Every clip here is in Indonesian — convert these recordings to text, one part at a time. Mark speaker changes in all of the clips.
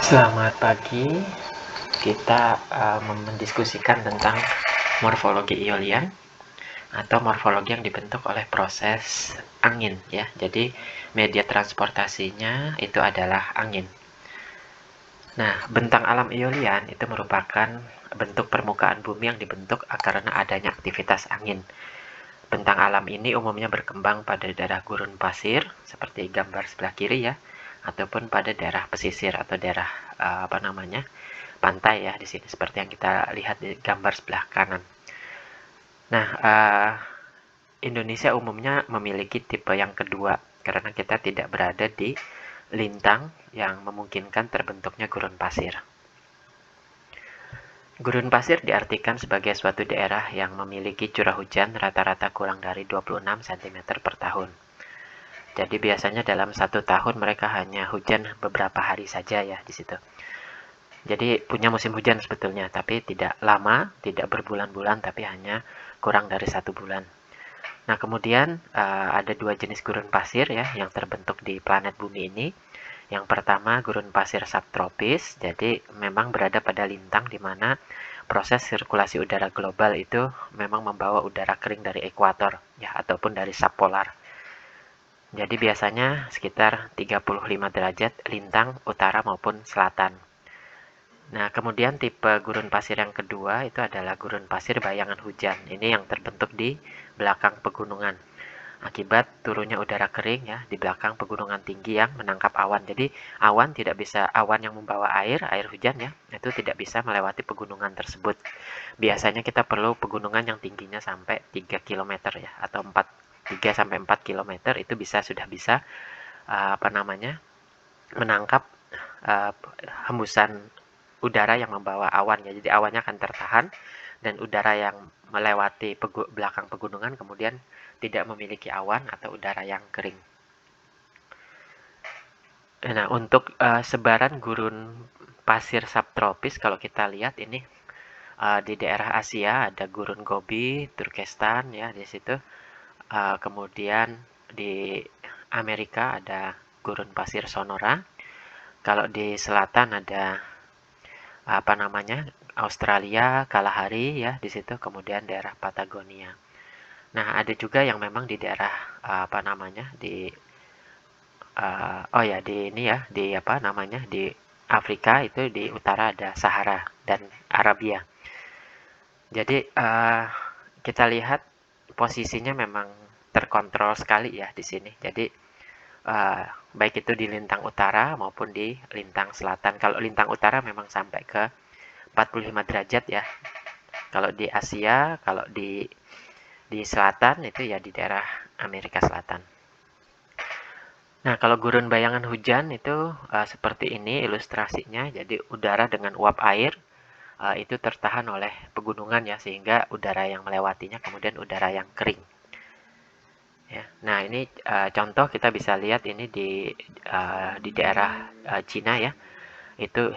Speaker 1: Selamat pagi. Kita mendiskusikan tentang morfologi eolian atau morfologi yang dibentuk oleh proses angin ya. Jadi media transportasinya itu adalah angin. Nah, bentang alam eolian itu merupakan bentuk permukaan bumi yang dibentuk karena adanya aktivitas angin. Bentang alam ini umumnya berkembang pada daerah gurun pasir seperti gambar sebelah kiri ya, ataupun pada daerah pesisir atau daerah pantai ya di sini seperti yang kita lihat di gambar sebelah kanan. Nah, Indonesia umumnya memiliki tipe yang kedua karena kita tidak berada di lintang yang memungkinkan terbentuknya gurun pasir. Gurun pasir diartikan sebagai suatu daerah yang memiliki curah hujan rata-rata kurang dari 26 cm per tahun. Jadi biasanya dalam satu tahun mereka hanya hujan beberapa hari saja ya di situ. Jadi punya musim hujan sebetulnya, tapi tidak lama, tidak berbulan-bulan, tapi hanya kurang dari 1 bulan. Nah kemudian ada dua jenis gurun pasir ya yang terbentuk di planet bumi ini. Yang pertama gurun pasir subtropis, jadi memang berada pada lintang di mana proses sirkulasi udara global itu memang membawa udara kering dari ekuator ya ataupun dari subpolar. Jadi biasanya sekitar 35 derajat lintang utara maupun selatan. Nah, kemudian tipe gurun pasir yang kedua itu adalah gurun pasir bayangan hujan. Ini yang terbentuk di belakang pegunungan. Akibat turunnya udara kering ya di belakang pegunungan tinggi yang menangkap awan. Jadi awan yang membawa air hujan ya, itu tidak bisa melewati pegunungan tersebut. Biasanya kita perlu pegunungan yang tingginya sampai 3 km ya atau 3 sampai 4 km itu sudah bisa menangkap uh, hembusan udara yang membawa awan ya. Jadi awannya akan tertahan dan udara yang melewati belakang pegunungan kemudian tidak memiliki awan atau udara yang kering. Nah, untuk sebaran gurun pasir subtropis kalau kita lihat ini di daerah Asia ada gurun Gobi, Turkestan ya di situ. Kemudian di Amerika ada gurun pasir Sonora. Kalau di selatan ada Australia, Kalahari ya di situ, kemudian daerah Patagonia. Nah, ada juga yang memang di daerah di ini ya, di Afrika itu di utara ada Sahara dan Arabia. Jadi kita lihat posisinya memang terkontrol sekali ya di sini. Jadi baik itu di lintang utara maupun di lintang selatan. Kalau lintang utara memang sampai ke 45 derajat ya. Kalau di Asia, kalau di selatan itu ya di daerah Amerika Selatan. Nah, kalau gurun bayangan hujan itu seperti ini ilustrasinya. Jadi udara dengan uap air itu tertahan oleh pegunungan ya sehingga udara yang melewatinya kemudian udara yang kering. Ya. Nah, ini contoh kita bisa lihat ini di daerah Cina ya. Itu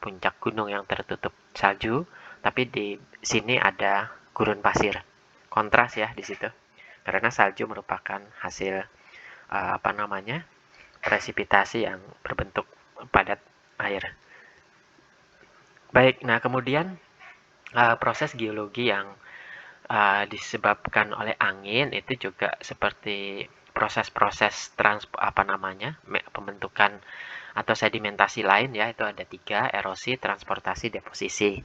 Speaker 1: puncak gunung yang tertutup salju, tapi di sini ada gurun pasir. Kontras ya di situ. Karena salju merupakan hasil presipitasi yang berbentuk padat air. Baik, nah kemudian proses geologi yang disebabkan oleh angin itu juga seperti proses-proses pembentukan atau sedimentasi lain ya, itu ada 3: erosi, transportasi, deposisi.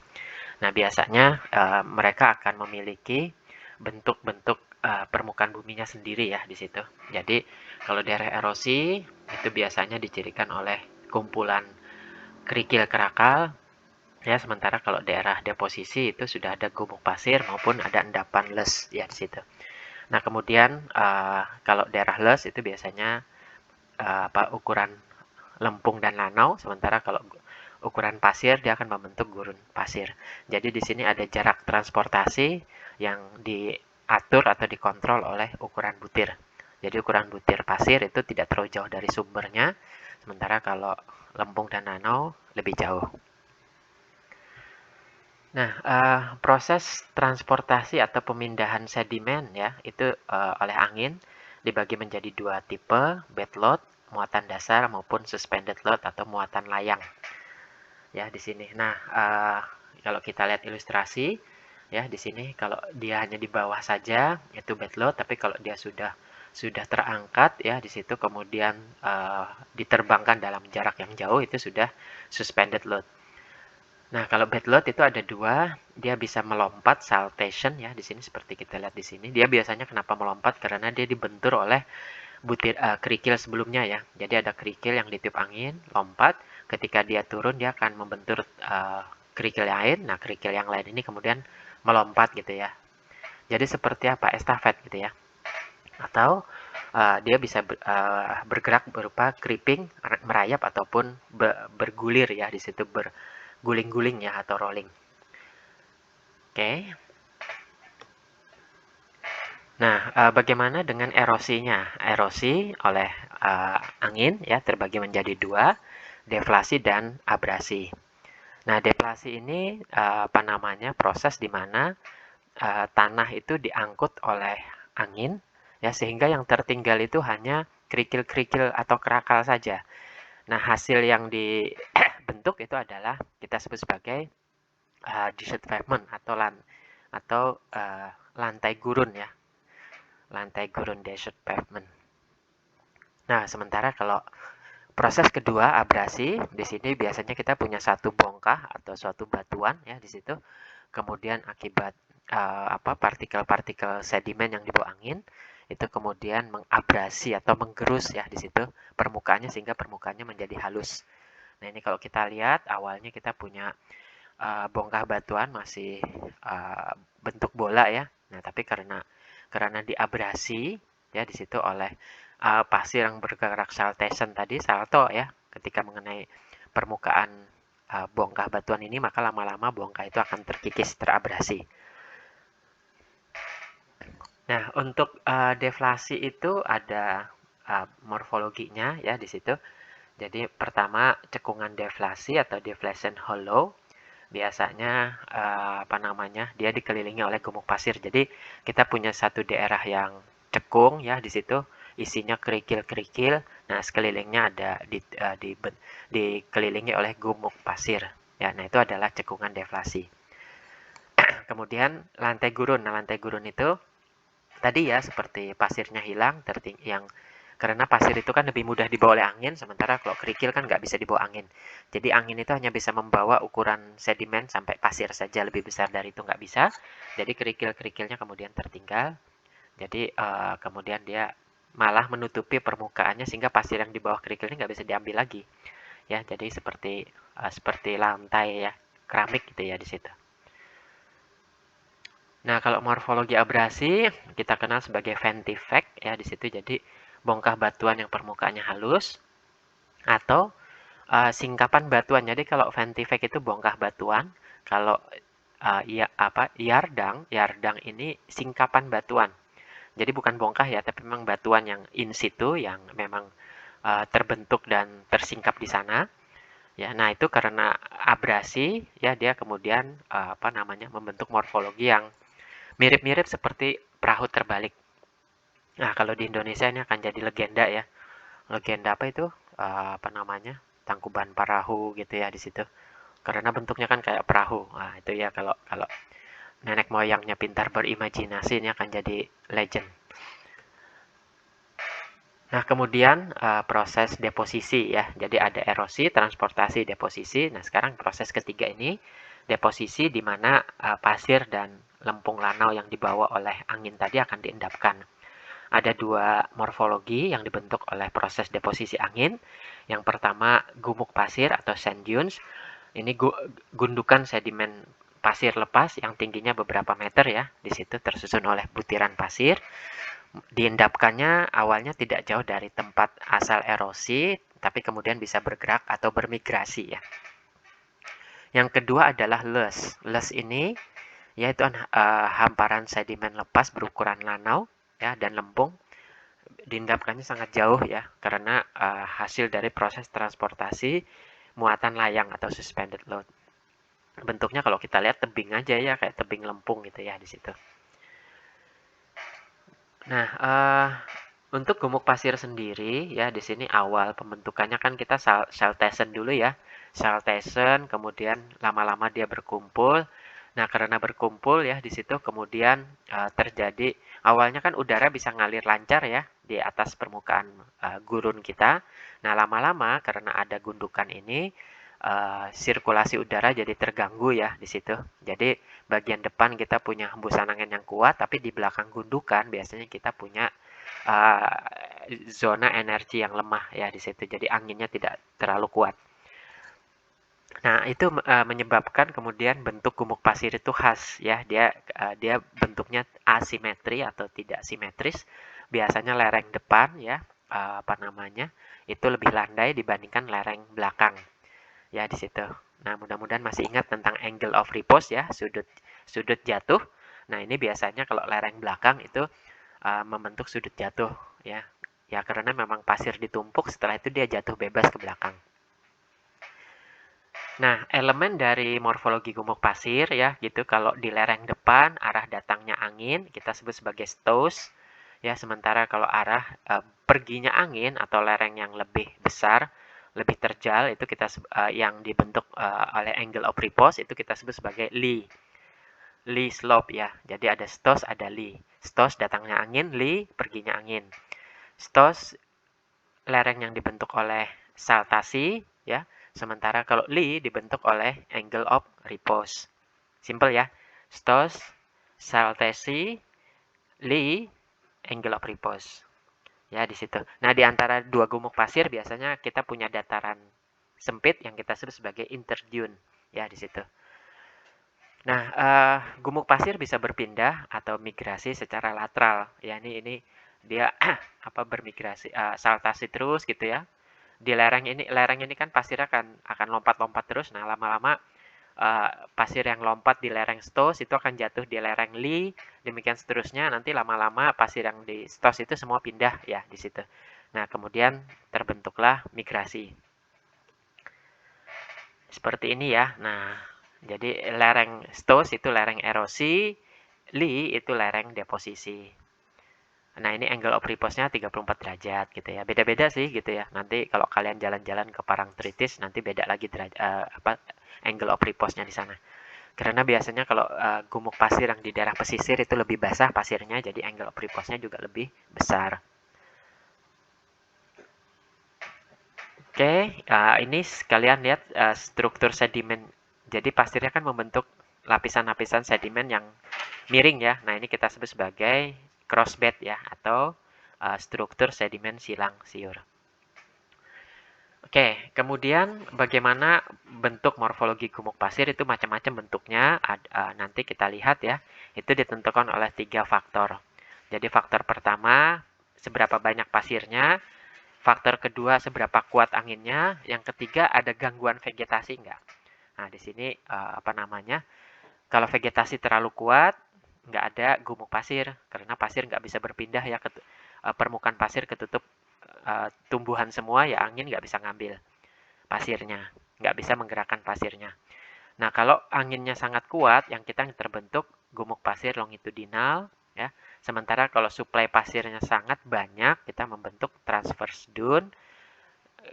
Speaker 1: Nah, biasanya mereka akan memiliki bentuk-bentuk permukaan buminya sendiri ya di situ. Jadi kalau daerah erosi itu biasanya dicirikan oleh kumpulan kerikil kerakal ya, sementara kalau daerah deposisi itu sudah ada gumuk pasir maupun ada endapan les ya di situ. Nah, kemudian kalau daerah les itu biasanya ukuran lempung dan lanau, sementara kalau ukuran pasir dia akan membentuk gurun pasir. Jadi di sini ada jarak transportasi yang diatur atau dikontrol oleh ukuran butir. Jadi ukuran butir pasir itu tidak terlalu jauh dari sumbernya, sementara kalau lempung dan lanau lebih jauh. Nah, proses transportasi atau pemindahan sedimen ya, itu oleh angin dibagi menjadi 2 tipe, bed load muatan dasar maupun suspended load atau muatan layang. Ya, di sini. Nah, kalau kita lihat ilustrasi, ya di sini kalau dia hanya di bawah saja itu bed load, tapi kalau dia sudah terangkat ya di situ kemudian diterbangkan dalam jarak yang jauh itu sudah suspended load. Nah, kalau bed load itu ada dua, dia bisa melompat saltation ya di sini seperti kita lihat di sini. Dia biasanya kenapa melompat? Karena dia dibentur oleh kerikil sebelumnya ya. Jadi ada kerikil yang ditiup angin, lompat. Ketika dia turun, dia akan membentur kerikil yang lain. Nah, kerikil yang lain ini kemudian melompat gitu ya. Jadi seperti apa? Estafet gitu ya. Atau dia bisa bergerak berupa creeping, merayap ataupun bergulir ya di situ, berguling-guling ya atau rolling. Oke. Nah, bagaimana dengan erosinya? Erosi oleh angin ya terbagi menjadi dua, deflasi dan abrasi. Nah, deflasi ini apa namanya? Proses di mana tanah itu diangkut oleh angin ya sehingga yang tertinggal itu hanya kerikil-kerikil atau kerakal saja. Nah, hasil yang dibentuk itu adalah kita sebut sebagai desert pavement atau lantai gurun ya. Lantai gurun desert pavement. Nah, sementara kalau proses kedua abrasi, di sini biasanya kita punya satu bongkah atau suatu batuan ya di situ. Kemudian akibat partikel-partikel sedimen yang dibawa angin itu kemudian mengabrasi atau menggerus ya di situ permukaannya sehingga permukaannya menjadi halus. Nah, ini kalau kita lihat awalnya kita punya bongkah batuan masih bentuk bola ya. Nah, tapi karena diabrasi ya di situ oleh pasir yang bergerak saltation tadi, salto ya, ketika mengenai permukaan bongkah batuan ini, maka lama-lama bongkah itu akan terkikis, terabrasi. Nah, untuk deflasi itu ada morfologinya ya di situ. Jadi pertama cekungan deflasi atau deflation hollow. Biasanya dia dikelilingi oleh gumuk pasir. Jadi kita punya satu daerah yang cekung ya di situ isinya kerikil-kerikil. Nah, sekelilingnya ada dikelilingi oleh gumuk pasir. Ya, nah itu adalah cekungan deflasi. Kemudian lantai gurun. Nah, lantai gurun itu tadi ya seperti pasirnya hilang, yang karena pasir itu kan lebih mudah dibawa oleh angin, sementara kalau kerikil kan nggak bisa dibawa angin. Jadi angin itu hanya bisa membawa ukuran sedimen sampai pasir saja, lebih besar dari itu nggak bisa. Jadi kerikil-kerikilnya kemudian tertinggal. Jadi kemudian dia malah menutupi permukaannya sehingga pasir yang di bawah kerikilnya nggak bisa diambil lagi. Ya, jadi seperti lantai ya, keramik gitu ya di situ. Nah, kalau morfologi abrasi kita kenal sebagai ventifex ya di situ. Jadi bongkah batuan yang permukaannya halus atau singkapan batuan. Jadi kalau ventifex itu bongkah batuan, kalau yardang ini singkapan batuan. Jadi bukan bongkah ya, tapi memang batuan yang in situ yang memang terbentuk dan tersingkap di sana. Ya, nah itu karena abrasi ya dia kemudian membentuk morfologi yang mirip-mirip seperti perahu terbalik. Nah, kalau di Indonesia ini akan jadi legenda ya. Legenda apa itu? Tangkuban Parahu gitu ya di situ. Karena bentuknya kan kayak perahu. Nah, itu ya kalau kalau nenek moyangnya pintar berimajinasi ini akan jadi legend. Nah, kemudian proses deposisi ya. Jadi ada erosi, transportasi, deposisi. Nah, sekarang proses ketiga ini deposisi di mana pasir dan lempung lanau yang dibawa oleh angin tadi akan diendapkan. Ada dua morfologi yang dibentuk oleh proses deposisi angin. Yang pertama gumuk pasir atau sand dunes. Ini gundukan sedimen pasir lepas yang tingginya beberapa meter ya. Di situ tersusun oleh butiran pasir. Diendapkannya awalnya tidak jauh dari tempat asal erosi, tapi kemudian bisa bergerak atau bermigrasi ya. Yang kedua adalah loess. Loess ini yaitu hamparan sedimen lepas berukuran lanau ya dan lempung. Diendapkannya sangat jauh ya karena hasil dari proses transportasi muatan layang atau suspended load. Bentuknya kalau kita lihat tebing aja ya kayak tebing lempung gitu ya di situ. Nah, Untuk gumuk pasir sendiri ya di sini awal pembentukannya kan kita saltesen dulu ya. Saltesen kemudian lama-lama dia berkumpul. Nah, karena berkumpul ya di situ kemudian terjadi awalnya kan udara bisa ngalir lancar ya di atas permukaan gurun kita. Nah, lama-lama karena ada gundukan ini sirkulasi udara jadi terganggu ya di situ. Jadi bagian depan kita punya hembusan angin yang kuat, tapi di belakang gundukan biasanya kita punya uh, zona energi yang lemah ya di situ. Jadi anginnya tidak terlalu kuat. Nah, itu menyebabkan kemudian bentuk gumuk pasir itu khas ya. Dia bentuknya asimetri atau tidak simetris. Biasanya lereng depan ya, apa namanya? Itu lebih landai dibandingkan lereng belakang ya di situ. Nah, mudah-mudahan masih ingat tentang angle of repose ya, sudut sudut jatuh. Nah, ini biasanya kalau lereng belakang itu membentuk sudut jatuh ya. Ya karena memang pasir ditumpuk, setelah itu dia jatuh bebas ke belakang. Nah, elemen dari morfologi gumuk pasir ya gitu kalau di lereng depan arah datangnya angin kita sebut sebagai stows ya, sementara kalau arah perginya angin atau lereng yang lebih besar, lebih terjal itu kita yang dibentuk oleh angle of repose itu kita sebut sebagai lee. Lee slope ya. Jadi ada stows, ada lee. Stows datangnya angin, lee perginya angin. Stows lereng yang dibentuk oleh saltasi ya. Sementara kalau lee dibentuk oleh angle of repose. Simple ya. Stows, saltasi, lee, angle of repose. Ya di situ. Nah, di antara dua gumuk pasir biasanya kita punya dataran sempit yang kita sebut sebagai interdune ya di situ. Nah, gumuk pasir bisa berpindah atau migrasi secara lateral. Ya, ini dia apa bermigrasi, saltasi terus gitu ya. Di lereng ini kan pasir akan lompat-lompat terus. Nah, lama-lama pasir yang lompat di lereng Stos itu akan jatuh di lereng Lee, demikian seterusnya. Nanti lama-lama pasir yang di Stos itu semua pindah ya di situ. Nah, kemudian terbentuklah migrasi. Seperti ini ya. Nah, jadi lereng Stos itu lereng erosi, Lee itu lereng deposisi. Nah, ini angle of repose-nya 34 derajat gitu ya. Beda-beda sih gitu ya. Nanti kalau kalian jalan-jalan ke Parangtritis nanti beda lagi angle of repose-nya di sana. Karena biasanya kalau gumuk pasir yang di daerah pesisir itu lebih basah pasirnya, jadi angle of repose-nya juga lebih besar. Oke, ini sekalian lihat struktur sedimen. Jadi pasirnya kan membentuk lapisan-lapisan sedimen yang miring ya. Nah, ini kita sebut sebagai crossbed ya, atau struktur sedimen silang siur. Oke, kemudian bagaimana bentuk morfologi gumuk pasir itu macam-macam bentuknya. Nanti kita lihat ya, itu ditentukan oleh 3 faktor. Jadi faktor pertama, seberapa banyak pasirnya. Faktor kedua, seberapa kuat anginnya. Yang ketiga, ada gangguan vegetasi enggak. Nah, di sini apa namanya, kalau vegetasi terlalu kuat, nggak ada gumuk pasir. Karena pasir nggak bisa berpindah ya, permukaan pasir ketutup tumbuhan semua ya, angin nggak bisa ngambil pasirnya, nggak bisa menggerakkan pasirnya. Nah, kalau anginnya sangat kuat, yang kita terbentuk gumuk pasir longitudinal, ya. Sementara kalau suplai pasirnya sangat banyak, kita membentuk transverse dune,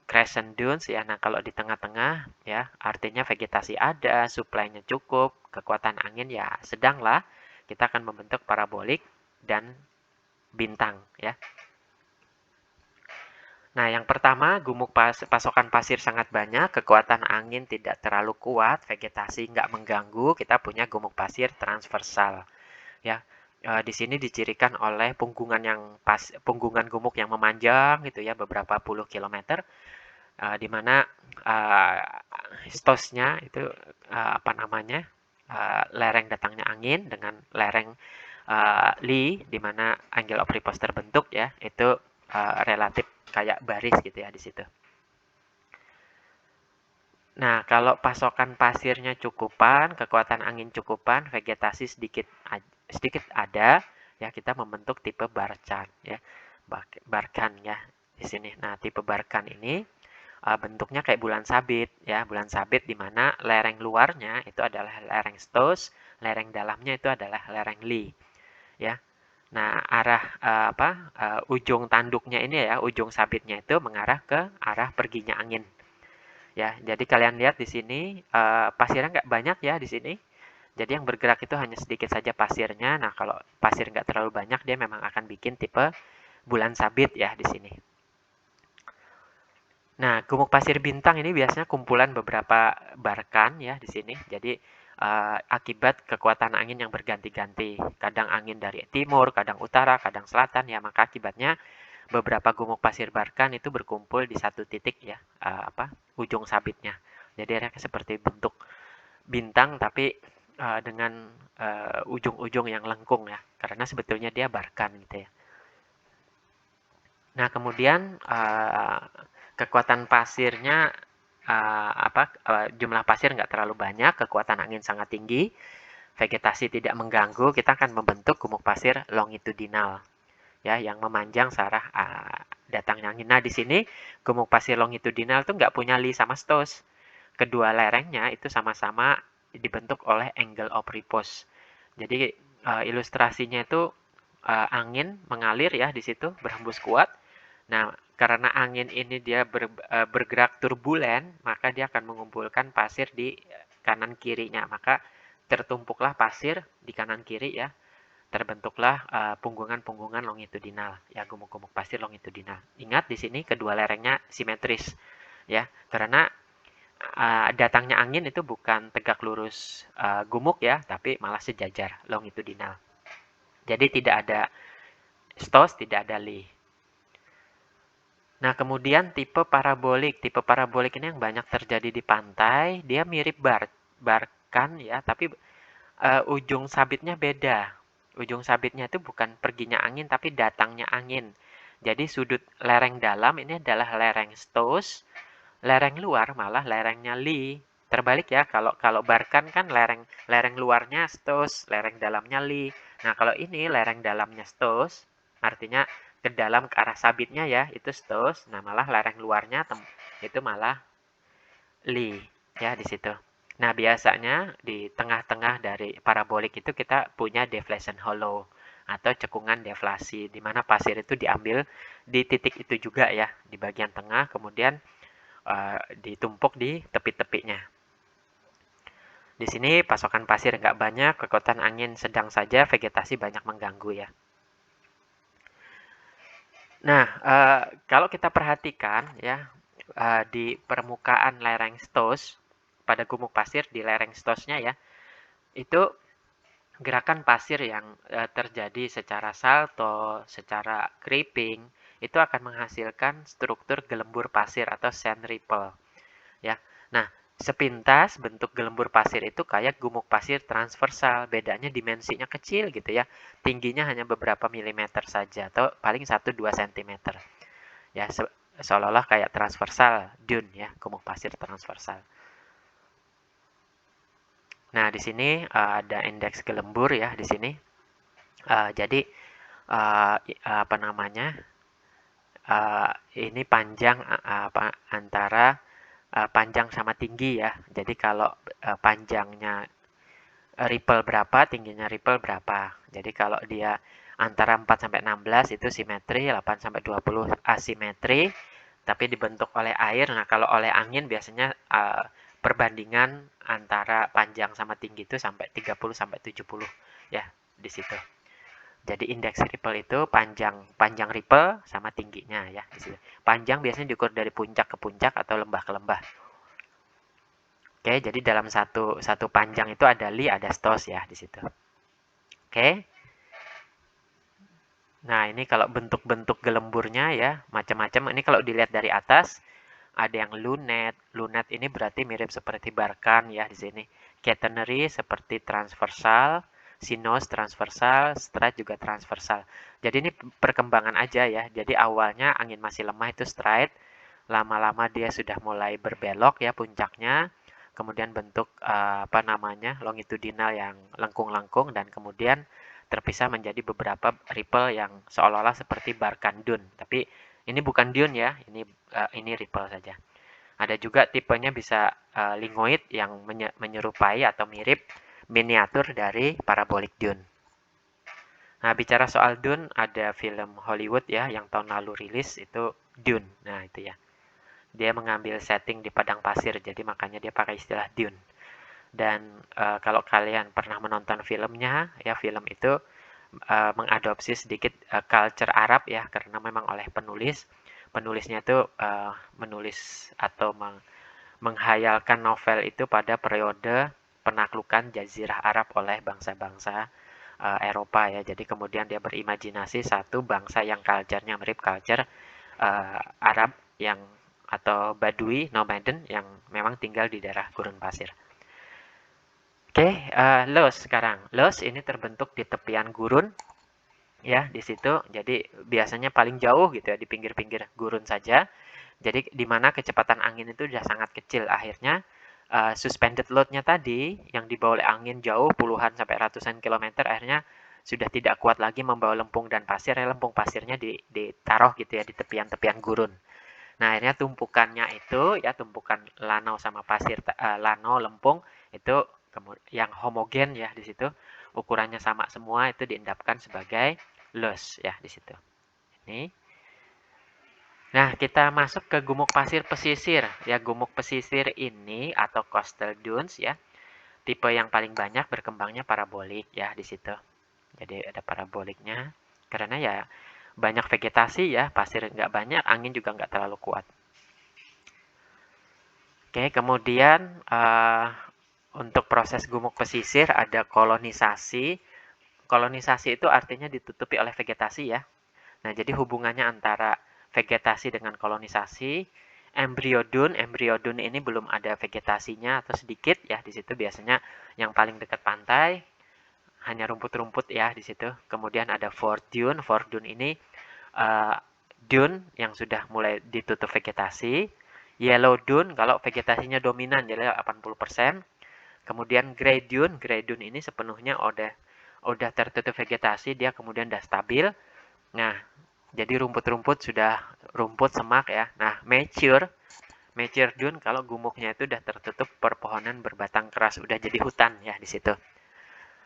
Speaker 1: crescent dunes, ya. Nah, kalau di tengah-tengah, ya, artinya vegetasi ada, suplainya cukup, kekuatan angin ya sedang lah, kita akan membentuk parabolik dan bintang, ya. Nah, yang pertama, pasokan pasir sangat banyak, kekuatan angin tidak terlalu kuat, vegetasi nggak mengganggu, kita punya gumuk pasir transversal. Ya, di sini dicirikan oleh punggungan gumuk yang memanjang gitu ya, beberapa puluh kilometer, di mana stosnya itu apa namanya, lereng datangnya angin dengan lereng Lee, di mana angle of repose terbentuk ya, itu relatif kayak baris gitu ya di situ. Nah, kalau pasokan pasirnya cukupan, kekuatan angin cukupan, vegetasi sedikit ada, ya kita membentuk tipe barcan ya. Barkan ya di sini. Nah, tipe barkan ini bentuknya kayak bulan sabit ya, bulan sabit di mana lereng luarnya itu adalah lereng Stos, lereng dalamnya itu adalah lereng Lee ya. Nah, arah ujung tanduknya ini ya, ujung sabitnya itu mengarah ke arah perginya angin. Ya, jadi kalian lihat di sini pasirnya nggak banyak ya di sini. Jadi yang bergerak itu hanya sedikit saja pasirnya. Nah, kalau pasir nggak terlalu banyak, dia memang akan bikin tipe bulan sabit ya di sini. Nah, gumuk pasir bintang ini biasanya kumpulan beberapa barkan ya di sini. Jadi akibat kekuatan angin yang berganti-ganti, kadang angin dari timur, kadang utara, kadang selatan ya, maka akibatnya beberapa gumuk pasir barkan itu berkumpul di satu titik ya, ujung sabitnya. Jadi mereka seperti bentuk bintang tapi dengan ujung-ujung yang lengkung ya, karena sebetulnya dia barkan gitu ya. Nah, kemudian kekuatan pasirnya jumlah pasir nggak terlalu banyak, kekuatan angin sangat tinggi, vegetasi tidak mengganggu, kita akan membentuk gumuk pasir longitudinal ya yang memanjang searah datangnya angin. Nah, di sini gumuk pasir longitudinal itu nggak punya li sama stos. Kedua lerengnya itu sama-sama dibentuk oleh angle of repose. Jadi ilustrasinya itu angin mengalir ya di situ berhembus kuat. Nah, karena angin ini dia bergerak turbulen, maka dia akan mengumpulkan pasir di kanan kirinya. Maka tertumpuklah pasir di kanan kiri ya. Terbentuklah punggungan-punggungan longitudinal, ya gumuk-gumuk pasir longitudinal. Ingat di sini kedua lerengnya simetris ya, karena datangnya angin itu bukan tegak lurus gumuk ya, tapi malah sejajar longitudinal. Jadi tidak ada stos, tidak ada li. Nah, kemudian tipe parabolik. Tipe parabolik ini yang banyak terjadi di pantai. Dia mirip barkan ya, tapi ujung sabitnya beda. Ujung sabitnya itu bukan perginya angin, tapi datangnya angin. Jadi sudut lereng dalam ini adalah lereng stos, lereng luar malah lerengnya li. Terbalik ya, kalau barkan kan lereng luarnya stos, lereng dalamnya li. Nah, kalau ini lereng dalamnya stos, artinya ke dalam ke arah sabitnya ya, itu stos. Nah, malah lereng luarnya itu malah li ya di situ. Nah, biasanya di tengah-tengah dari parabolik itu kita punya deflation hollow atau cekungan deflasi di mana pasir itu diambil di titik itu juga ya, di bagian tengah kemudian ditumpuk di tepi-tepinya. Di sini pasokan pasir nggak banyak, kekuatan angin sedang saja, vegetasi banyak mengganggu ya. Nah, kalau kita perhatikan ya, di permukaan lereng stos, pada gumuk pasir di lereng stosnya ya, itu gerakan pasir yang terjadi secara salto, secara creeping, itu akan menghasilkan struktur gelembur pasir atau sand ripple. Ya, nah sepintas bentuk gelembur pasir itu kayak gumuk pasir transversal, bedanya dimensinya kecil gitu ya, tingginya hanya beberapa milimeter saja atau paling 1-2 cm. Ya, seolah-olah kayak transversal dune ya, gumuk pasir transversal. Nah, di sini ada indeks gelembur ya di sini. Jadi apa namanya? Ini panjang antara panjang sama tinggi ya. Jadi kalau panjangnya ripple berapa, tingginya ripple berapa. Jadi kalau dia antara 4 sampai 16 itu simetri, 8 sampai 20 asimetri, tapi dibentuk oleh air. Nah, kalau oleh angin biasanya perbandingan antara panjang sama tinggi itu sampai 30 sampai 70 ya di situ. Jadi indeks ripple itu panjang ripple sama tingginya ya di situ. Panjang biasanya diukur dari puncak ke puncak atau lembah ke lembah. Oke, jadi dalam satu panjang itu ada li, ada stos ya di situ. Oke. Nah, ini kalau bentuk-bentuk gelemburnya ya, macam-macam. Ini kalau dilihat dari atas, ada yang lunet. Lunet ini berarti mirip seperti barkan ya di sini. Catenary seperti transversal, sinus transversal, straight juga transversal. Jadi ini perkembangan aja ya. Jadi awalnya angin masih lemah itu straight, lama-lama dia sudah mulai berbelok ya puncaknya. Kemudian bentuk longitudinal yang lengkung-lengkung dan kemudian terpisah menjadi beberapa ripple yang seolah-olah seperti barkan dune. Tapi ini bukan dune ya, ini ripple saja. Ada juga tipenya bisa lingoid yang menyerupai atau mirip miniatur dari parabolic dune. Nah, bicara soal dune, ada film Hollywood ya yang tahun lalu rilis itu Dune. Nah, itu ya. Dia mengambil setting di padang pasir, jadi makanya dia pakai istilah dune. Dan kalau kalian pernah menonton filmnya, ya film itu mengadopsi sedikit culture Arab ya, karena memang oleh penulisnya itu menulis atau menghayalkan novel itu pada periode penaklukan Jazirah Arab oleh bangsa-bangsa Eropa ya. Jadi kemudian dia berimajinasi satu bangsa yang culture-nya mirip culture Arab yang atau Badui nomaden yang memang tinggal di daerah gurun pasir. Oke, Los sekarang. Los ini terbentuk di tepian gurun ya di situ. Jadi biasanya paling jauh gitu ya di pinggir-pinggir gurun saja. Jadi di mana kecepatan angin itu sudah sangat kecil. Akhirnya suspended load-nya tadi yang dibawa oleh angin jauh puluhan sampai ratusan kilometer akhirnya sudah tidak kuat lagi membawa lempung dan pasir. Lempung pasirnya ditaruh gitu ya di tepian-tepian gurun. Nah, akhirnya tumpukannya itu ya tumpukan lanau sama pasir lanau lempung itu yang homogen ya di situ ukurannya sama semua itu diendapkan sebagai loess ya di situ. Ini. Nah, kita masuk ke gumuk pasir pesisir. Ya, gumuk pesisir ini atau coastal dunes ya. Tipe yang paling banyak berkembangnya parabolik ya di situ. Jadi ada paraboliknya karena ya banyak vegetasi ya, pasir nggak banyak, angin juga nggak terlalu kuat. Oke, kemudian untuk proses gumuk pesisir ada kolonisasi. Kolonisasi itu artinya ditutupi oleh vegetasi ya. Nah, jadi hubungannya antara vegetasi dengan kolonisasi. Embryodun ini belum ada vegetasinya atau sedikit ya di situ biasanya yang paling dekat pantai hanya rumput-rumput ya di situ. Kemudian ada fourth dune ini dune yang sudah mulai ditutup vegetasi. Yellow dune kalau vegetasinya dominan jadi 80%. Kemudian grey dune ini sepenuhnya udah tertutup vegetasi, dia kemudian udah stabil. Nah, jadi rumput-rumput sudah rumput semak ya. Nah, mature dune kalau gumuknya itu udah tertutup perpohonan berbatang keras, udah jadi hutan ya di situ.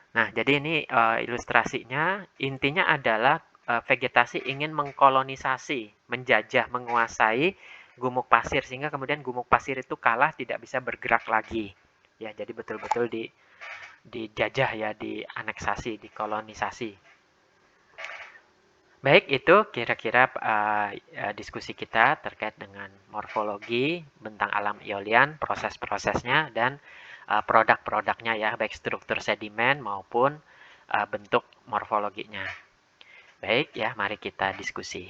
Speaker 1: Nah, jadi ini ilustrasinya intinya adalah vegetasi ingin mengkolonisasi, menjajah, menguasai gumuk pasir sehingga kemudian gumuk pasir itu kalah tidak bisa bergerak lagi. Ya, jadi betul-betul dijajah ya, dianeksasi, dikolonisasi. Baik, itu kira-kira diskusi kita terkait dengan morfologi bentang alam Aeolian, proses-prosesnya, dan produk-produknya ya, baik struktur sedimen maupun bentuk morfologinya. Baik ya, mari kita diskusi.